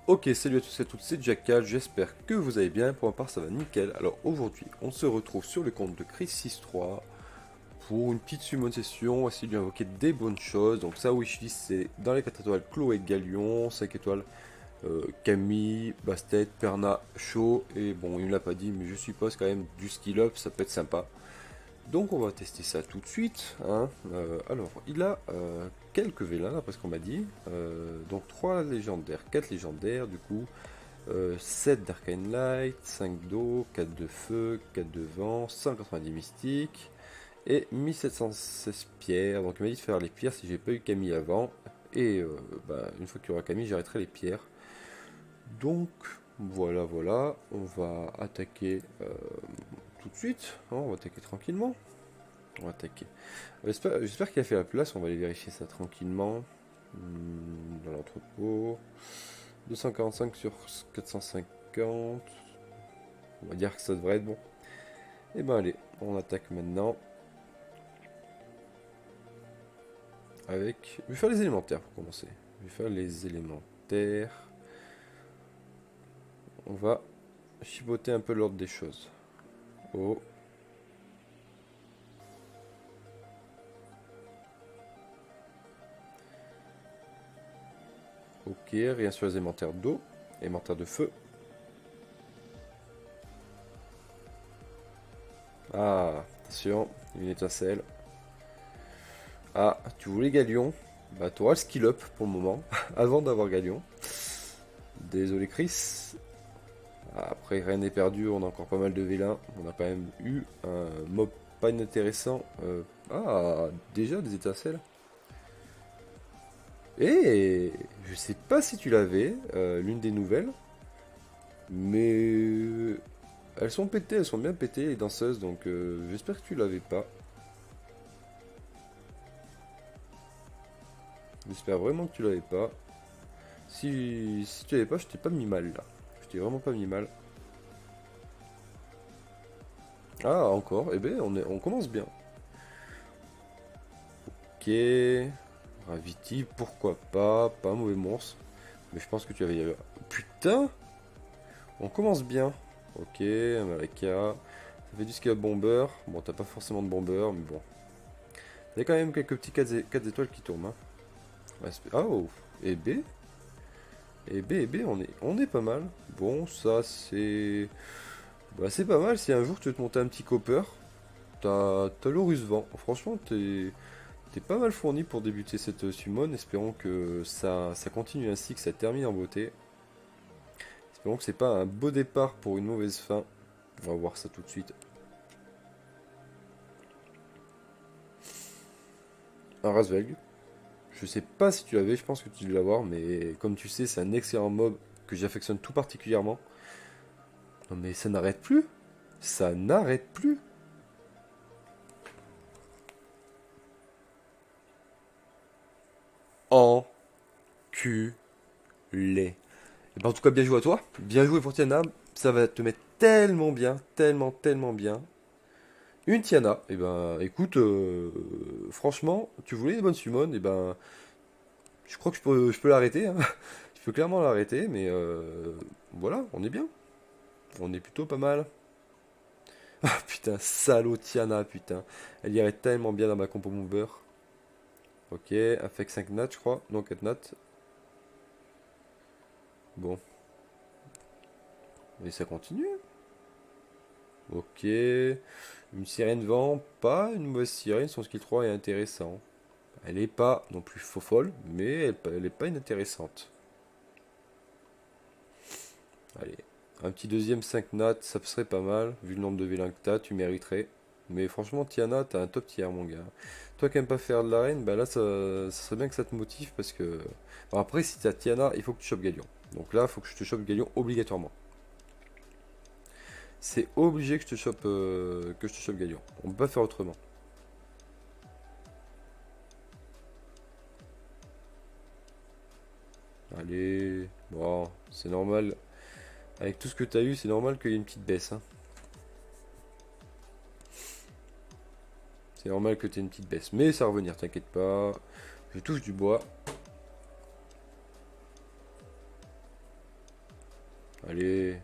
Ok, salut à tous et à toutes, c'est Jackal, j'espère que vous allez bien, pour ma part ça va nickel. Alors aujourd'hui, on se retrouve sur le compte de Chris63 pour une petite summon session, on va essayer de lui invoquer des bonnes choses. Donc ça wishlist c'est dans les 4 étoiles Chloé Galion, 5 étoiles Camille, Bastet, Perna, Shaw, et bon il me l'a pas dit mais je suppose quand même du skill up, ça peut être sympa. Donc on va tester ça tout de suite, hein. Alors, il a quelques vélins, là, parce qu'on m'a dit. Donc 3 légendaires, 4 légendaires, du coup. 7 d'Arcane Light, 5 d'eau, 4 de feu, 4 de vent, 190 mystiques. Et 1716 pierres. Donc il m'a dit de faire les pierres si j'ai pas eu Camille avant. Et bah, une fois qu'il y aura Camille, j'arrêterai les pierres. Donc voilà, voilà. On va attaquer tout de suite, hein. On va attaquer tranquillement. On va attaquer. J'espère qu'il a fait la place, on va aller vérifier ça tranquillement. Dans l'entrepôt. 245 sur 450. On va dire que ça devrait être bon. Et ben allez, on attaque maintenant. Avec. Je vais faire les élémentaires pour commencer. Je vais faire les élémentaires. On va chipoter un peu l'ordre des choses. Oh. Ok, rien sur les élémentaires d'eau. Élémentaires de feu. Ah, attention, une étincelle. Ah, tu voulais Galion. Bah, tu auras le skill up pour le moment, avant d'avoir Galion. Désolé Chris. Après, rien n'est perdu, on a encore pas mal de vélins. On a quand même eu un mob pas inintéressant. Ah, déjà des étincelles. Et je sais pas si tu l'avais, l'une des nouvelles. Mais elles sont pétées, elles sont bien pétées les danseuses. Donc j'espère que tu l'avais pas. J'espère vraiment que tu l'avais pas. Si tu l'avais pas, je t'ai pas mis mal là. Je t'ai vraiment pas mis mal. Ah, encore. Eh ben, on commence bien. Ok. Gravity, pourquoi pas. Pas un mauvais monstre. Mais je pense que tu avais... Putain. On commence bien. Ok, un Malaka. Ça fait du skill bomber. Bon, t'as pas forcément de bomber, mais bon. Il y a quand même quelques petits 4 étoiles qui tournent, hein. Oh. Et B. Et B, on est pas mal. Bon, ça c'est... Bah, c'est pas mal si un jour tu veux te monter un petit copper. T'as l'Horus Vent. Franchement, t'es pas mal fourni pour débuter cette summon. Espérons que ça continue ainsi, que ça termine en beauté. Espérons que c'est pas un beau départ pour une mauvaise fin. On va voir ça tout de suite. Un Razvelg. Je sais pas si tu l'avais, je pense que tu devais l'avoir, mais comme tu sais, c'est un excellent mob que j'affectionne tout particulièrement. Non mais ça n'arrête plus. Ça n'arrête plus. Enculé. Et ben, en tout cas, bien joué à toi. Bien joué pour Tiana. Ça va te mettre tellement bien, tellement, tellement bien. Une Tiana. Et ben, écoute, franchement, tu voulais une bonne summon. Et ben, je crois que je peux l'arrêter, hein. Je peux clairement l'arrêter, mais voilà, on est bien. On est plutôt pas mal. Ah putain, salaud Tiana, putain. Elle irait tellement bien dans ma compo mover. Ok, affect 5 nats, je crois. Non, 4 nats. Bon, et ça continue. Ok. Une sirène vent, pas une mauvaise sirène, son skill 3 est intéressant. Elle est pas non plus faux folle, mais elle est pas inintéressante. Allez, un petit deuxième 5 nat, ça serait pas mal, vu le nombre de vélins que t'as, tu mériterais. Mais franchement, Tiana, t'as un top tier, mon gars. Toi qui aimes pas faire de l'arène, bah là, ça serait bien que ça te motive, parce que... Bon, après, si t'as Tiana, il faut que tu chopes Galion. Donc là, il faut que je te chope Galion obligatoirement. C'est obligé que je te chope Galion. On peut pas faire autrement. Allez, bon, c'est normal. Avec tout ce que t'as eu, c'est normal qu'il y ait une petite baisse, hein. C'est normal que tu aies une petite baisse. Mais ça va revenir, t'inquiète pas. Je touche du bois. Allez.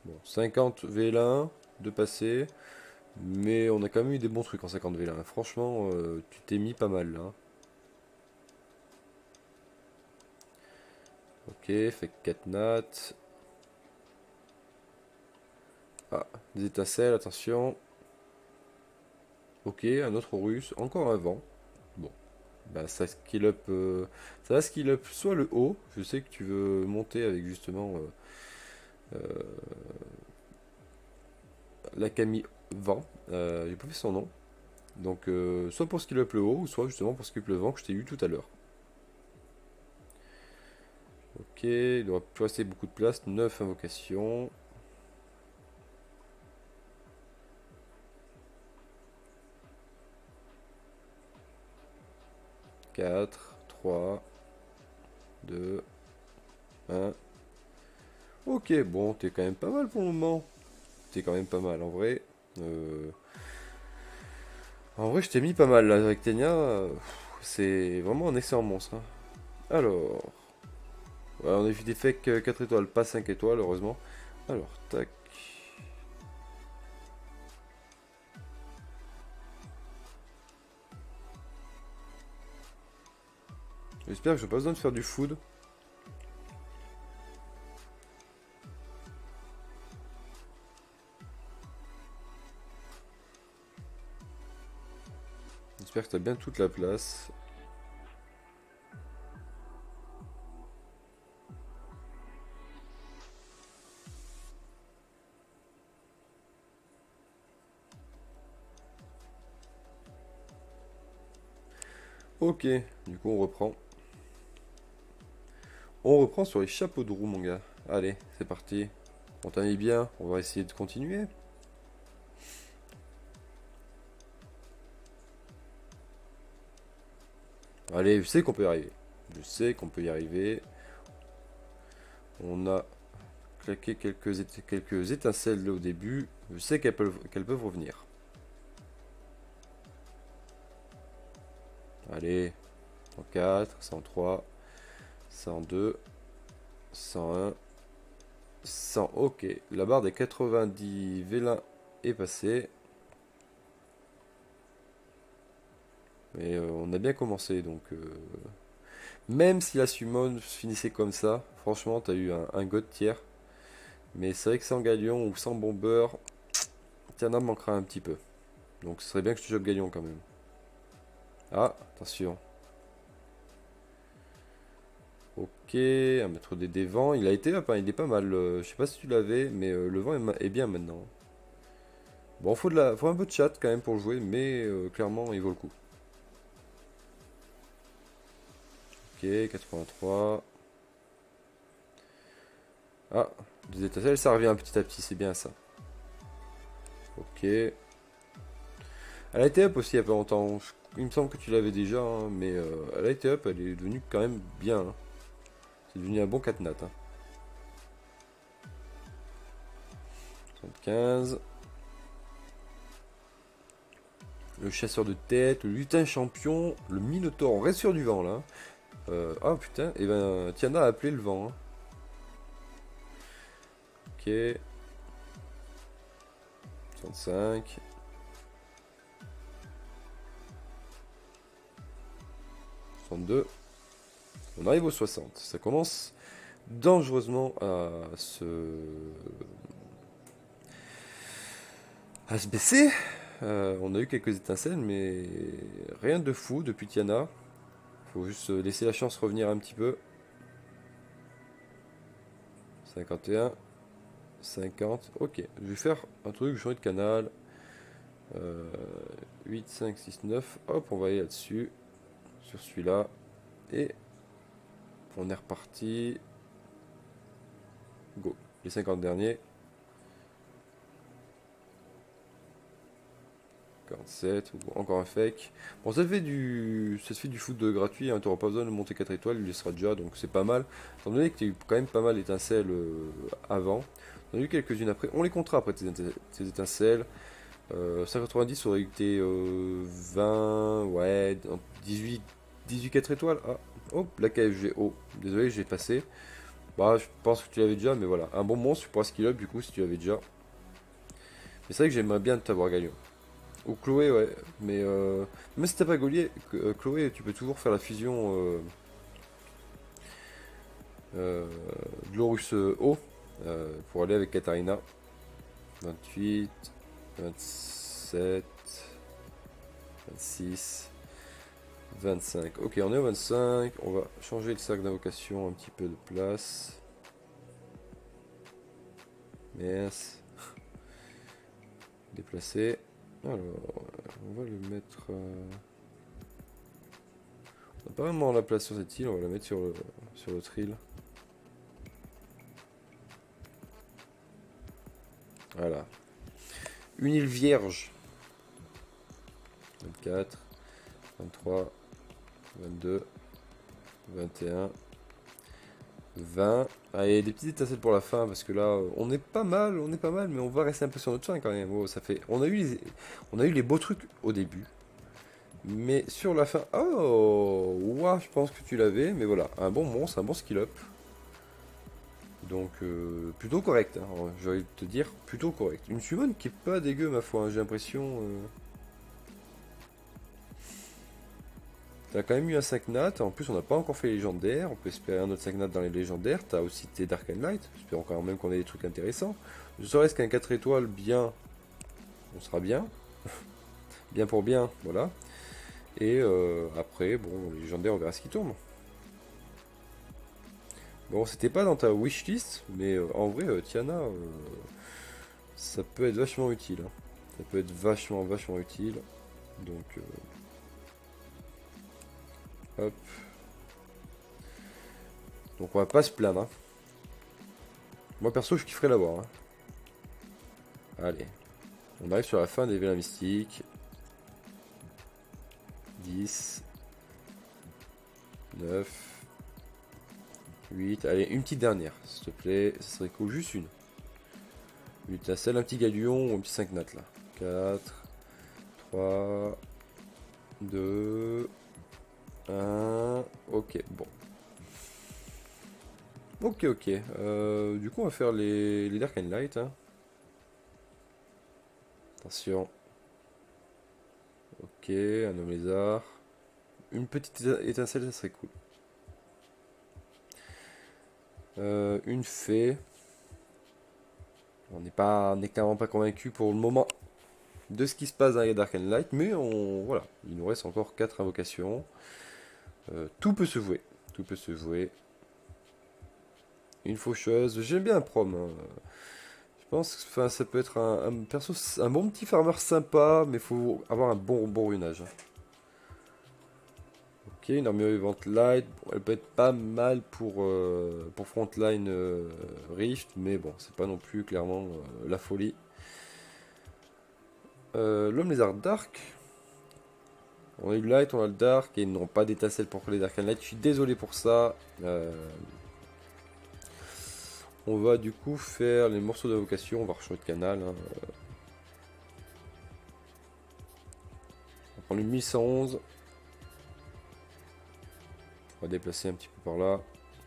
Bon, 50 V1 de passé. Mais on a quand même eu des bons trucs en 50 V1. Franchement, tu t'es mis pas mal là. Ok, fait 4 nats. Ah, des étincelles, attention. Ok, un autre russe, encore un vent. Bon, bah ça skill up, ça va skill up soit le haut. Je sais que tu veux monter avec justement la Camille Vent. J'ai pas fait son nom. Donc, soit pour skill up le haut, ou soit justement pour skill up le vent que je t'ai eu tout à l'heure. Ok, il doit plus rester beaucoup de place. 9 invocations. Quatre, 3, 2, 1. Ok, bon, t'es quand même pas mal pour le moment. T'es quand même pas mal en vrai. Euh, En vrai, je t'ai mis pas mal là avec Tenya. C'est vraiment un excellent monstre, hein. Alors, ouais, on a fait des fakes 4 étoiles, pas 5 étoiles, heureusement. Alors, tac. J'espère que j'ai pas besoin de faire du food. J'espère que t'as bien toute la place. Ok, du coup on reprend. On reprend sur les chapeaux de roue, mon gars. Allez, c'est parti. On t'a mis bien, on va essayer de continuer. Allez, je sais qu'on peut y arriver. Je sais qu'on peut y arriver. On a claqué quelques étincelles là au début. Je sais qu'elles peuvent revenir. Allez, 104, 103, 102, 101, 100. Ok, la barre des 90 vélins est passée. Mais on a bien commencé, donc... Même si la summon finissait comme ça, franchement, t'as eu un god tiers. Mais c'est vrai que sans Galion ou sans Bomber, Tiana manquera un petit peu. Donc ce serait bien que je te chope Galion quand même. Ah, attention. Ok, un maître des vents. Il a été up, hein, il est pas mal. Je sais pas si tu l'avais, mais le vent est bien maintenant. Bon, faut un peu de chat quand même pour jouer, mais clairement, il vaut le coup. Ok, 83. Ah, des étincelles, ça revient petit à petit, c'est bien ça. Ok. Elle a été up aussi il y a pas longtemps. Il me semble que tu l'avais déjà, hein, mais elle a été up, elle est devenue quand même bien, hein. C'est devenu un bon 4 nat, hein. 75. Le chasseur de tête, le lutin champion, le minotaure. On reste sur du vent là. Ah putain, et ben Tiana a appelé le vent, hein. Ok. 65. 62. On arrive aux 60. Ça commence dangereusement à se baisser. On a eu quelques étincelles, mais rien de fou depuis Tiana. Faut juste laisser la chance revenir un petit peu. 51. 50. Ok, je vais faire un truc, je vais changer de canal. 8, 5, 6, 9. Hop, on va aller là-dessus. Sur celui-là. Et on est reparti. Go. Les 50 derniers. 47, ou encore un fake. Bon, ça se fait du foot de gratuit, hein, tu n'auras pas besoin de monter 4 étoiles, il laissera déjà, donc c'est pas mal. Étant donné que tu as eu quand même pas mal d'étincelles avant, on a eu quelques-unes après, on les comptera après tes étincelles. 190 aurait été 20, ouais, 18, 18 4 étoiles. Ah, hop, la KFG, oh, désolé, j'ai passé. Bah, je pense que tu l'avais déjà, mais voilà. Un bon monstre, tu pourras skill up du coup si tu l'avais déjà. Mais c'est vrai que j'aimerais bien t'avoir Galio. Ou Chloé, ouais. Mais même si t'as pas Goliath, Chloé, tu peux toujours faire la fusion euh, Glorus O pour aller avec Katarina. 28, 27, 26, 25. Ok, on est au 25. On va changer le cercle d'invocation un petit peu de place. Merci. Déplacer. Alors, on va le mettre. On n'a pas vraiment la place sur cette île, on va la mettre sur l'autre île. Voilà. Une île vierge. 24, 23, 22, 21, 20. Allez, des petites étincelles pour la fin, parce que là, on est pas mal, mais on va rester un peu sur notre fin quand même. Oh, ça fait... on a eu les beaux trucs au début. Mais sur la fin... Oh, ouah, je pense que tu l'avais, mais voilà. Un bon monstre, un bon skill up. Donc, plutôt correct, hein, j'ai envie de te dire, plutôt correct. Une summon qui est pas dégueu, ma foi, hein, j'ai l'impression... T'as quand même eu un 5 nat, en plus on n'a pas encore fait les légendaires, on peut espérer un autre 5 nat dans les légendaires, t'as aussi tes Dark and Light, j'espère quand même qu'on ait des trucs intéressants. Ne serait-ce qu'un 4 étoiles bien, on sera bien, bien pour bien, voilà. Et après, bon, les légendaires on verra ce qui tombe. Bon, c'était pas dans ta wishlist, mais en vrai, Tiana, ça peut être vachement utile. Hein. Ça peut être vachement utile. Donc, hop. Donc on va pas se plaindre. Hein. Moi perso, je kifferais l'avoir. Hein. Allez. On arrive sur la fin des vélins mystiques. 10. 9. 8. Allez, une petite dernière, s'il te plaît. Ça serait cool, juste une. Une étincelle, un petit galion ou un petit 5 nat là. 4. 3. 2. 1. Ok, bon. Ok, ok. Du coup, on va faire les Dark and Light. Hein. Attention. Ok, un homme lézard. Une petite étincelle, ça serait cool. Une fée. On n'est clairement pas convaincu pour le moment de ce qui se passe dans les Dark and Light, mais voilà, il nous reste encore 4 invocations. Tout peut se jouer. Tout peut se jouer. Une faucheuse. J'aime bien un prom. Hein. Je pense que ça peut être perso, un bon petit farmer sympa, mais il faut avoir un bon runage. Ok, une armure vivante light. Bon, elle peut être pas mal pour frontline Rift, mais bon, c'est pas non plus clairement la folie. L'homme lézard dark. On a eu le light, on a le dark, et ils n'ont pas d'étincelle pour les dark and light. Je suis désolé pour ça. On va du coup faire les morceaux d'invocation. On va rechanger de canal. Hein. On prend le 1111. On va déplacer un petit peu par là.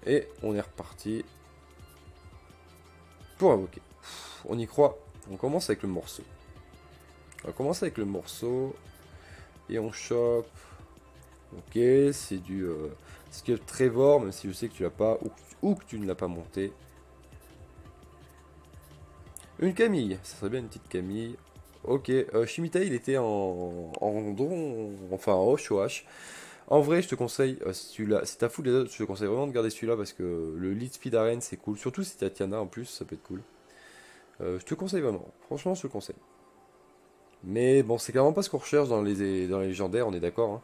Et on est reparti pour invoquer. On y croit. On commence avec le morceau. On va commencer avec le morceau. Et on chope. Ok, c'est du skill Trevor, même si je sais que tu l'as pas ou que tu ne l'as pas monté. Une Camille, ça serait bien une petite Camille. Ok, Shimita il était en don, enfin en H O H. En vrai, je te conseille, si t'as full les autres, je te conseille vraiment de garder celui-là parce que le lead speed arène c'est cool. Surtout si t'as Tiana en plus, ça peut être cool. Je te conseille vraiment, franchement, je te le conseille. Mais bon, c'est clairement pas ce qu'on recherche dans les légendaires, on est d'accord. Hein.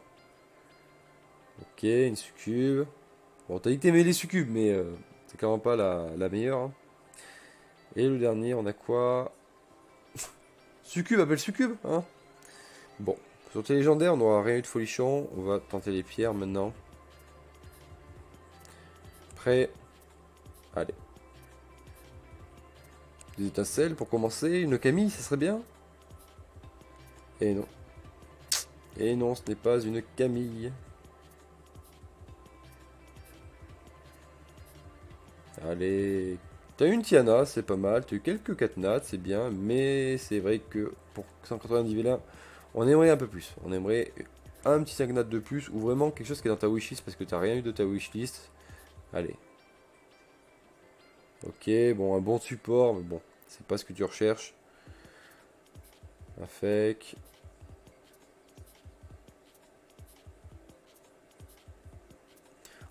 Ok, une succube. Bon, t'as dit que t'aimais les succubes, mais c'est clairement pas la meilleure. Hein. Et le dernier, on a quoi? Succube, appelle succube, hein. Bon, sur tes légendaires, on n'aura rien eu de folichon. On va tenter les pierres maintenant. Prêt. Allez. Des étincelles pour commencer. Une Camille, ça serait bien. Et non. Et non, ce n'est pas une Camille. Allez. T'as eu une Tiana, c'est pas mal. T'as eu quelques Katnats, c'est bien. Mais c'est vrai que pour 190 vilains, on aimerait un peu plus. On aimerait un petit 5 nat de plus. Ou vraiment quelque chose qui est dans ta wishlist parce que t'as rien eu de ta wishlist. Allez. Ok, bon, un bon support. Mais bon, c'est pas ce que tu recherches. Un fake.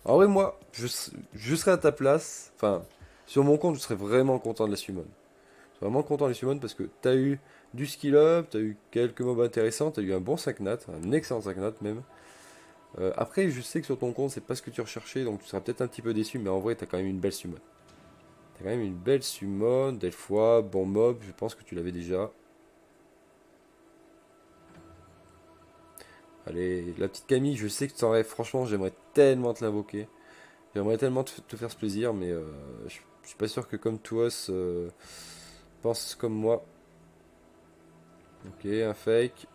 En vrai, moi, je serais à ta place. Enfin, sur mon compte, je serais vraiment content de la summon. Je suis vraiment content de la summon parce que t'as eu du skill up, t'as eu quelques mobs intéressants, t'as eu un bon 5 nat, un excellent 5 nat même. Après, je sais que sur ton compte, c'est pas ce que tu recherchais, donc tu seras peut-être un petit peu déçu, mais en vrai, t'as quand même une belle summon. T'as quand même une belle summon, des fois, bon mob, je pense que tu l'avais déjà. Allez, la petite Camille, je sais que tu en rêves, franchement, j'aimerais tellement te l'invoquer. J'aimerais tellement te faire ce plaisir, mais je suis pas sûr que comme toi, pense comme moi. Ok, un fake.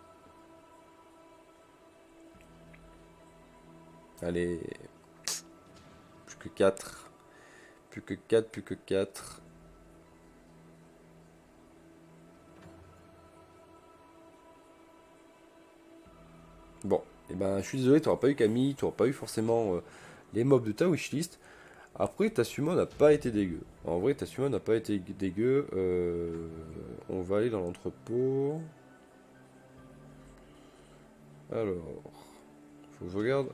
Allez, plus que 4. Plus que 4, plus que 4. Bon, et ben je suis désolé, t'auras pas eu Camille, t'auras pas eu forcément les mobs de ta wishlist. Après, ta summon n'a pas été dégueu. En vrai, ta summon n'a pas été dégueu. On va aller dans l'entrepôt. Alors, faut que je regarde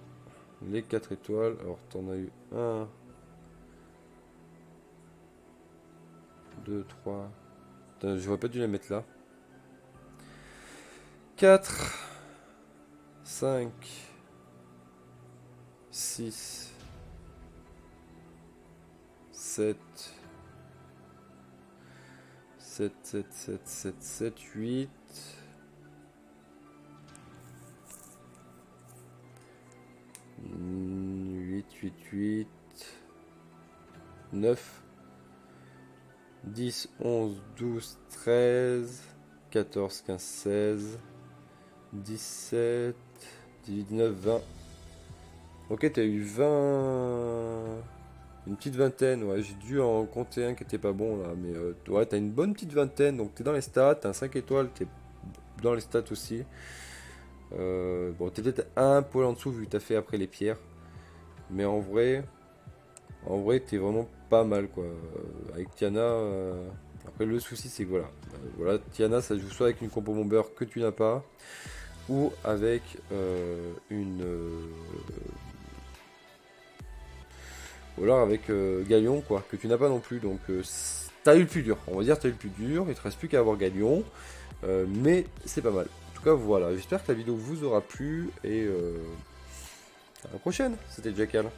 les 4 étoiles. Alors, t'en as eu un, 2, 3. J'aurais pas dû les mettre là. 4, 5, 6, 7, 7, 7, 7, 7, 7, 8. 8, 8, 8, 9, 10, 11, 12, 13, 14, 15, 16, 17, 18, 19, 20. Ok, t'as eu 20. Une petite vingtaine, ouais, j'ai dû en compter un qui était pas bon là, mais ouais, t'as une bonne petite vingtaine, donc t'es dans les stats, t'as un 5 étoiles, t'es dans les stats aussi. Bon, t'es peut-être un poil en dessous vu que t'as fait après les pierres, mais en vrai, t'es vraiment pas mal quoi. Avec Tiana, après le souci c'est que voilà, voilà, Tiana ça joue soit avec une compo bomber que tu n'as pas, ou avec ou alors avec Galion quoi, que tu n'as pas non plus. Donc t'as eu le plus dur, on va dire t'as eu le plus dur, il te reste plus qu'à avoir Galion, mais c'est pas mal. En tout cas voilà, j'espère que la vidéo vous aura plu et à la prochaine, c'était Jackal.